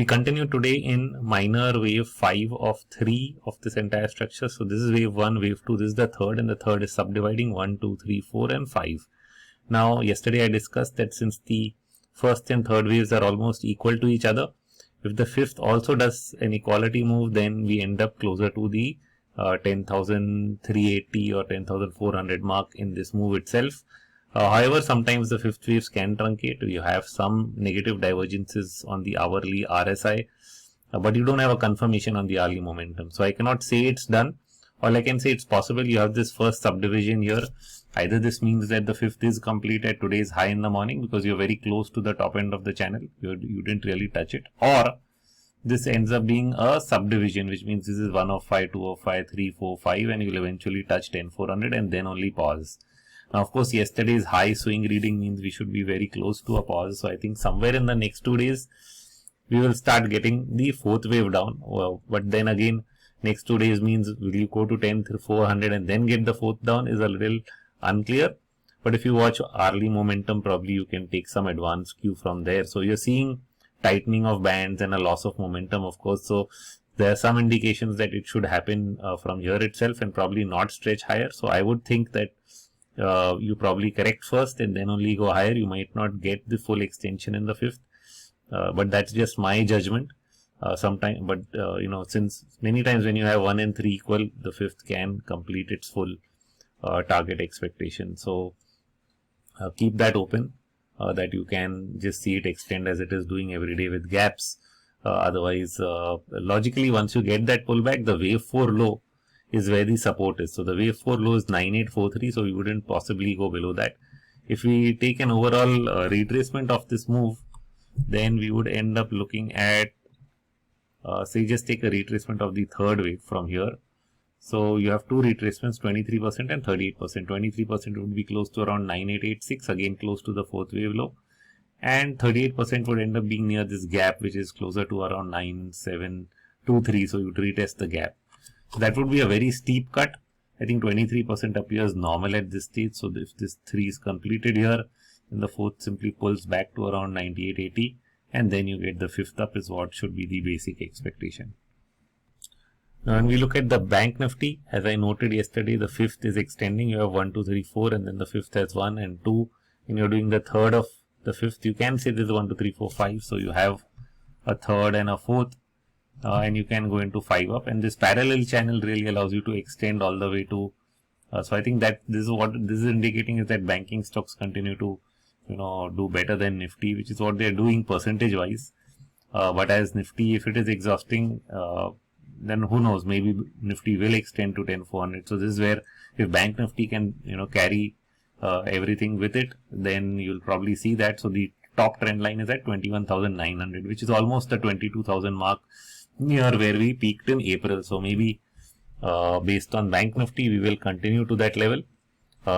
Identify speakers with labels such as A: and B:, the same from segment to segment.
A: continue today in minor wave 5 of 3 of this entire structure. So this is wave 1, wave 2, this is the third, and the third is subdividing 1, 2, 3, 4 and 5. Now yesterday I discussed that since the first and third waves are almost equal to each other, if the fifth also does an equality move, then we end up closer to the 10,380 or 10,400 mark in this move itself. However, sometimes the fifth waves can truncate. You have some negative divergences on the hourly RSI, but you don't have a confirmation on the hourly momentum. So I cannot say it's done. All I can say it's possible. You have this first subdivision here. Either this means that the fifth is complete at today's high in the morning because you're very close to the top end of the channel. You didn't really touch it. Or this ends up being a subdivision, which means this is 1 of 5, 2 of 5, 3, 4, 5, and you'll eventually touch 10,400 and then only pause. Now, of course, yesterday's high swing reading means we should be very close to a pause. So I think somewhere in the next 2 days, we will start getting the fourth wave down. Well, but then again, next 2 days means will you go to 10,400 and then get the fourth down is a little unclear. But if you watch hourly momentum, probably you can take some advance cue from there. So you're seeing tightening of bands and a loss of momentum, of course. So there are some indications that it should happen from here itself and probably not stretch higher. So I would think that you probably correct first and then only go higher. You might not get the full extension in the fifth, but that's just my judgment. Since many times when you have 1 and 3 equal, the fifth can complete its full target expectation. So keep that open, that you can just see it extend as it is doing every day with gaps. Otherwise, logically, once you get that pullback, the wave 4 low is where the support is. So the wave 4 low is 9843, so we wouldn't possibly go below that. If we take an overall retracement of this move, then we would end up looking at, say, just take a retracement of the third wave from here. So you have two retracements, 23% and 38%. 23% would be close to around 9886, again close to the fourth wave low. And 38% would end up being near this gap, which is closer to around 9723. So you would retest the gap. So that would be a very steep cut. I think 23% appears normal at this stage. So if this 3 is completed here, then the fourth simply pulls back to around 9880. And then you get the fifth up is what should be the basic expectation. Now when we look at the Bank Nifty, as I noted yesterday, the fifth is extending. You have 1, 2, 3, 4 and then the fifth has 1 and 2. And you're doing the third of the fifth. You can say this is 1, 2, 3, 4, 5. So you have a third and a fourth. And you can go into 5 up, and this parallel channel really allows you to extend all the way to, so I think that this is what this is indicating is that banking stocks continue to, do better than Nifty, which is what they are doing percentage wise. But as Nifty, if it is exhausting, then who knows, maybe Nifty will extend to 10,400. So this is where if Bank Nifty can, carry everything with it, then you'll probably see that. So the top trend line is at 21,900, which is almost the 22,000 mark, near where we peaked in April. So maybe based on Bank Nifty, we will continue to that level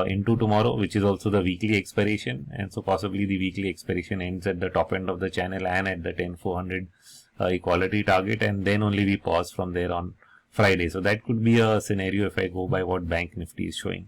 A: into tomorrow, which is also the weekly expiration. And so possibly the weekly expiration ends at the top end of the channel and at the 10,400 equality target. And then only we pause from there on Friday. So that could be a scenario if I go by what Bank Nifty is showing.